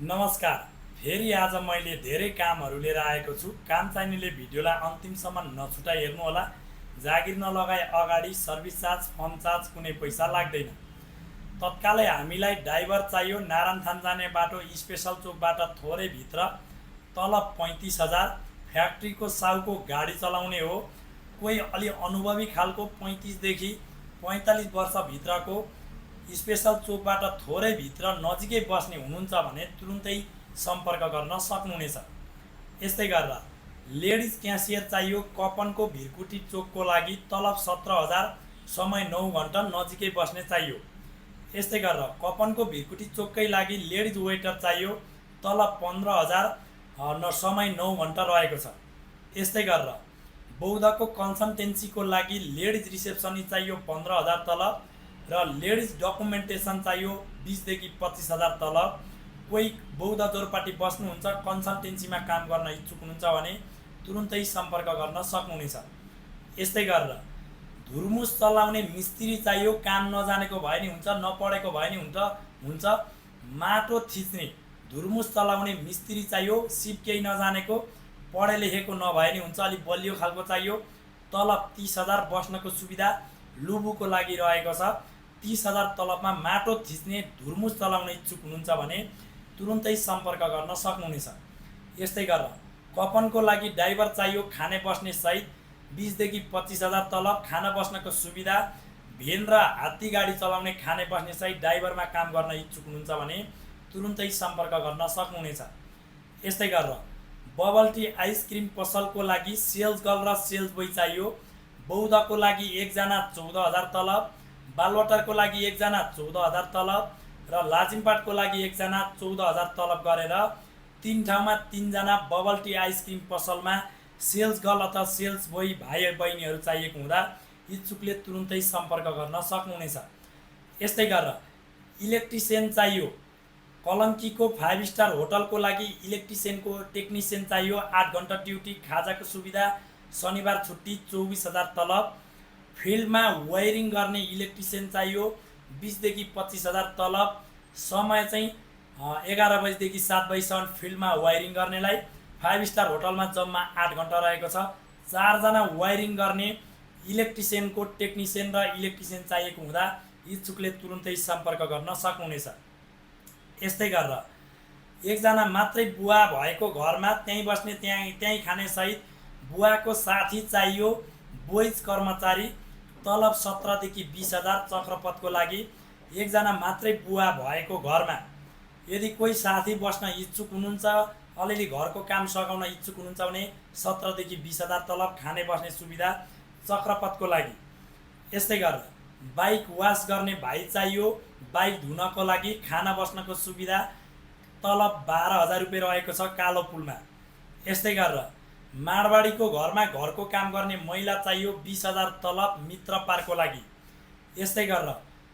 नमस्कार। फेरि आज मैले धेरै कामहरू लिएर आएको छु। काम चाहिनेले भिडियोलाई अन्तिमसम्म नछुटाइ हेर्नु होला। जागिर नलगाए अगाडि सर्भिस चार्ज, फर्म चार्ज कुनै पैसा लाग्दैन। तत्कालै हामीलाई ड्राइभर चाहियो। नारायणथान जाने बाटो स्पेसल चोकबाट थोरै भित्र, तलब 35,000। फ्याक्ट्रीको साउको गाडी चलाउने हो। कोही अलि अनुभवी खालको 35 देखि 45 वर्षभित्रको स्पेसल चोकबाट थोरै भित्र नजिकै बस्ने हुनुहुन्छ भने तुरुन्तै सम्पर्क गर्न सक्नुहुनेछ। यस्तै गरेर लेडिज क्यासियर चाहियो। कपनको भिरकुटी चोकको लागि तलब 17,000, समय 9 घन्टा, नजिकै बस्ने चाहियो। यस्तै गरेर कपनको भिरकुटी चोककै लागि लेडिज वेटर चाहियो। तलब 15,000, समय 9 घन्टा रहेको छ। यस्तै गरेर बौद्धको कन्सल्टेन्सीको लागि लेडिज रिसेप्सनिस्ट चाहियो, 15,000 तलब, र लेडिज डकुमेन्टेसन चाहियो, 20 देखि 25,000 तलब। कोही बौद्ध जोरपाटी बस्नुहुन्छ, कन्सल्टेन्सीमा काम गर्न इच्छुक हुनुहुन्छ भने तुरुन्तै सम्पर्क गर्न सक्नुहुनेछ। यस्तै गरेर धुर्मुस चलाउने मिस्त्री चाहियो। काम नजानेको भए नि हुन्छ, नपढेको भए नि हुन्छ। माटो थिच्ने धुर्मुस चलाउने मिस्त्री चाहियो। सिप केही नजानेको, पढे लेखेको नभए नि हुन्छ, अलिक बलियो खालको चाहियो। तलब 30,000, बस्नको सुविधा लुबुको लागि रहेको छ। 30,000 तलबमा माटो थिच्ने धुर्मुस चलाउन इच्छुक हुनुहुन्छ भने तुरुन्तै सम्पर्क गर्न सक्नुहुनेछ। यस्तै गरेर कपनको लागि ड्राइभर चाहियो, खाने बस्ने सहित, 20 देखि 25,000 तलब, खाना बस्नको सुविधा। भेन र हात्ती गाडी चलाउने खाने बस्ने सहित ड्राइभरमा काम गर्न इच्छुक हुनुहुन्छ भने तुरुन्तै सम्पर्क गर्न सक्नुहुनेछ। यस्तै गरेर बबल टी आइसक्रिम पसलको लागि सेल्स गर्ल र सेल्स बोय चाहियो। बौद्धको लागि 1 जना 14,000 तलब, बालवाटरको लागि 1 जना 14,000 तलब, र लाजिमपाटको लागि 1 जना 14,000 तलब गरेर 3 ठाउँमा 3 जना बबल टी आइसक्रिम पसलमा सेल्स गर्ल अथवा सेल्स बोय भाइ बहिनीहरू चाहिएको हुँदा इच्छुकले तुरुन्तै सम्पर्क गर्न सक्नुहुनेछ। यस्तै गरेर इलेक्ट्रिसियन चाहियो। कलङ्कीको 5 स्टार होटलको लागि इलेक्ट्रिसियनको टेक्निसियन चाहियो। 8 घन्टा ड्युटी, खाजाको सुविधा, शनिबार छुट्टी, 24,000 तलब। फिल्डमा वायरिङ गर्ने इलेक्ट्रिसियन चाहियो, 20 देखि 25,000 तलब। समय चाहिँ 11 बजीदेखि 7 बजीसम्म फिल्डमा वायरिङ गर्नेलाई। 5 स्टार होटलमा जम्मा 8 घन्टा रहेको छ। 4 जना वायरिङ गर्ने इलेक्ट्रिसियनको टेक्निसियन र इलेक्ट्रिसियन चाहिएको हुँदा इच्छुकले तुरुन्तै सम्पर्क गर्न सक्नुहुनेछ। यस्तै गरेर 1 जना मात्रै बुवा भएको घरमा त्यहीँ बस्ने त्यहीँ खाने सहित बुवाको साथी चाहियो, बोइज कर्मचारी। तलब 17 देखि 20,000 चक्रपथको लागि। 1 जना मात्रै बुवा भएको घरमा यदि कोही साथी बस्न इच्छुक हुनुहुन्छ, अलिअलि घरको काम सघाउन इच्छुक हुनुहुन्छ भने 17 देखि 20,000 तलब, खाने बस्ने सुविधा, चक्रपथको लागि। यस्तै गरेर बाइक वास गर्ने भाइ चाहियो, बाइक धुनको लागि, खाना बस्नको सुविधा। तलब 12,000 रुपियाँ रहेको छ कालो पुलमा। यस्तै गरेर माडवाडीको घरमा घरको काम गर्ने महिला चाहियो, 20,000 तलब, मित्र पार्कको लागि। यस्तै गरेर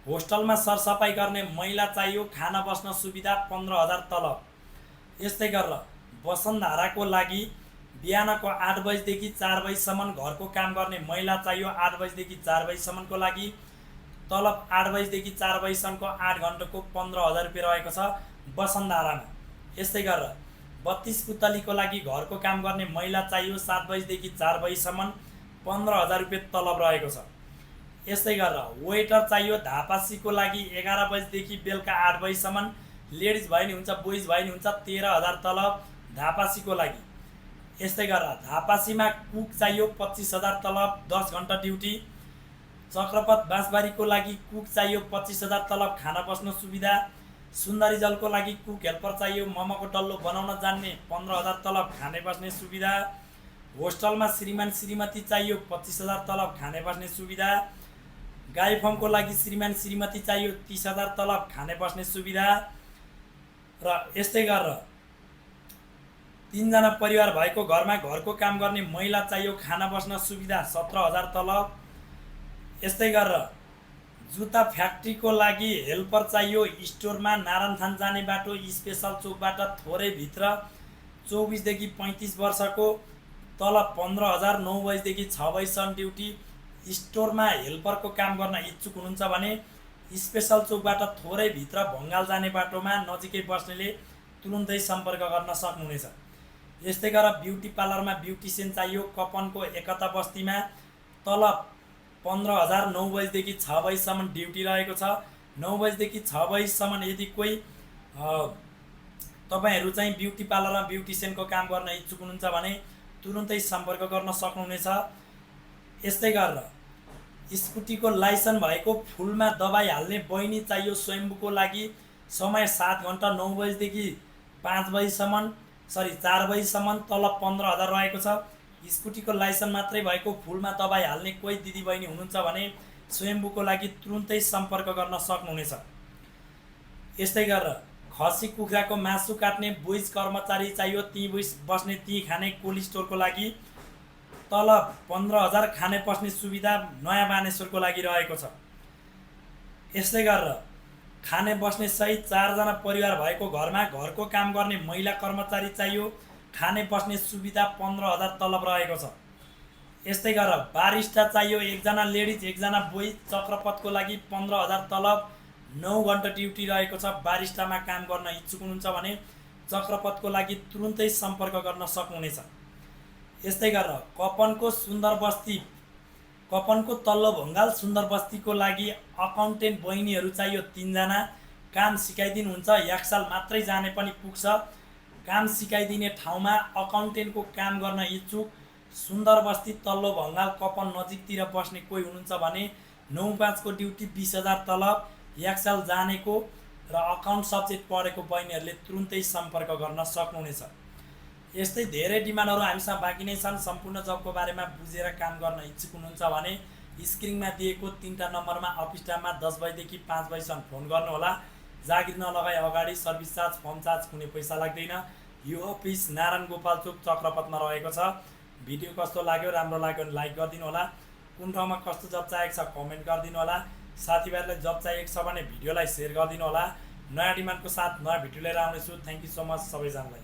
होस्टलमा सरसफाइ गर्ने महिला चाहियो, खाना बस्न सुविधा, 15,000 तलब। यस्तै गरेर वसुन्धराको लागि बिहानको 8 बजीदेखि 4 बजीसम्म घरको काम गर्ने महिला चाहियो, 8 बजीदेखि 4 बजीसम्मको लागि। तलब 8 बजीदेखि 4 बजीसम्मको 8 घन्टाको 15,000 रुपियाँ रहेको छ वसुन्धरामा। यस्तै गरेर 32 पुतलीको लागि घरको काम गर्ने महिला चाहियो, 7 बजीदेखि 4 बजीसम्म, 15,000 रुपियाँ तलब रहेको छ। यस्तै गरेर वेटर चाहियो, धापासीको लागि 11 बजीदेखि बेलुका 8 बजीसम्म, लेडिज भए नि हुन्छ, बोइज भए नि हुन्छ, 13,000 तलब धापासीको लागि। यस्तै गरेर धापासीमा कुक चाहियो, 25,000 तलब, 10 घन्टा ड्युटी। चक्रपथ बाँसबारीको लागि कुक चाहियो, 25,000 तलब, खाना बस्न सुविधा। सुन्दरी जलको लागि कुक हेल्पर चाहियो, मोमोको डल्लो बनाउन जान्ने, 15,000 तलब, खाने बस्ने सुविधा। होस्टलमा श्रीमान श्रीमती चाहियो, 25,000 तलब, खाने बस्ने सुविधा। गाई फर्मको लागि श्रीमान श्रीमती चाहियो, 30,000 तलब, खाने बस्ने सुविधा। र यस्तै गरेर 3 जना परिवार भएको घरमा घरको काम गर्ने महिला चाहियो, खाना बस्न सुविधा, 17,000 तलब। यस्तै गरेर जुत्ता फ्याक्ट्रीको लागि हेल्पर चाहियो। स्टोरमा नारायणथान जाने बाटो स्पेसल चोकबाट थोरै भित्र, 24 देखि 35 वर्षको, तलब 15,000, 9 बजीदेखि 6 बजीसम्म ड्युटी। स्टोरमा हेल्परको काम गर्न इच्छुक हुनुहुन्छ भने स्पेसल चोकबाट थोरै भित्र भङ्गाल जाने बाटोमा नजिकै बस्नेले तुरुन्तै सम्पर्क गर्न सक्नुहुनेछ। यस्तै गरेर ब्युटी पार्लरमा ब्युटिसियन चाहियो कपनको एकता बस्तीमा तल 15,000 9 बजीदेखि 6 बजीसम्म ड्युटी रहेको छ। 9 बजीदेखि 6 बजीसम्म यदि कोही तपाईँहरू चाहिँ ब्युटी पार्लरमा ब्युटिसियनको काम गर्न इच्छुक हुनुहुन्छ भने तुरुन्तै सम्पर्क गर्न सक्नुहुनेछ। यस्तै गरेर स्कुटीको लाइसेन्स भएको फुलमा दबाई हाल्ने बहिनी चाहियो स्वयम्भूको लागि। समय 7 घन्टा 9 बजीदेखि 5 बजीसम्म 4 बजीसम्म तल 15,000 रहेको छ। स्कुटीको लाइसेन्स मात्रै भएको फुलमा दबाई हाल्ने कोही दिदीबहिनी हुनुहुन्छ भने स्वयम्भूको लागि तुरुन्तै सम्पर्क गर्न सक्नुहुनेछ। यस्तै गरेर खसी कुखुराको मासु काट्ने बोइज कर्मचारी चाहियो ती बस्ने ती खाने कोल्ड स्टोरको लागि। तल 15,000 खाने पस्ने सुविधा नयाँ बानेश्वरको लागि रहेको छ। यस्तै गरेर खाने बस्ने सहित 4 जना परिवार भएको घरमा घरको काम गर्ने महिला कर्मचारी चाहियो। खाने बस्ने सुविधा 15,000 तलब रहेको छ। यस्तै गरेर बारिस्टा चाहियो 1 जना लेडिज 1 जना बोइज चक्रपथको लागि 15,000 तलब 9 घन्टा ड्युटी रहेको छ। बारिस्टामा काम गर्न इच्छुक हुनुहुन्छ भने चक्रपथको लागि तुरुन्तै सम्पर्क गर्न सक्नुहुनेछ। यस्तै गरेर कपनको तल्लो भङ्गाल सुन्दर बस्तीको लागि अकाउन्टेन्ट बहिनीहरू चाहियो 3 जना। काम सिकाइदिनुहुन्छ 1 साल मात्रै जाने पनि पुग्छ। काम सिकाइदिने ठाउँमा अकाउन्टेन्टको काम गर्न इच्छुक सुन्दर बस्ती तल्लो भङ्गाल कपन नजिकतिर बस्ने कोही हुनुहुन्छ भने 9-5 को ड्युटी 20,000 तलब 1 साल जानेको र अकाउन्ट सब्जेक्ट पढेको बहिनीहरूले तुरुन्तै सम्पर्क गर्न सक्नुहुनेछ। यस्तै धेरै डिमान्डहरू हामीसँग बाँकी नै छन्। सम्पूर्ण जबको बारेमा बुझेर काम गर्न इच्छुक हुनुहुन्छ भने स्क्रिनमा दिएको 3टा नम्बरमा अफिस टाइममा 10 बजीदेखि 5 बजीसम्म फोन गर्नुहोला। जागिर नलगाई अगाडि सर्भिस चार्ज फर्म चार्ज कुनै पैसा लाग्दैन। यो अफिस नारायण गोपाल चोक चक्रपथमा रहेको छ। भिडियो कस्तो लाग्यो राम्रो लाग्यो भने लाइक गरिदिनु होला। कुन ठाउँमा कस्तो जब चाहिएको छ कमेन्ट गरिदिनु होला। साथीभाइहरूलाई जब चाहिएको छ भने भिडियोलाई सेयर गरिदिनु होला। नयाँ डिमान्डको साथ नयाँ भिडियो लिएर आउनेछु। थ्याङ्क यू सो मच सबैजनालाई।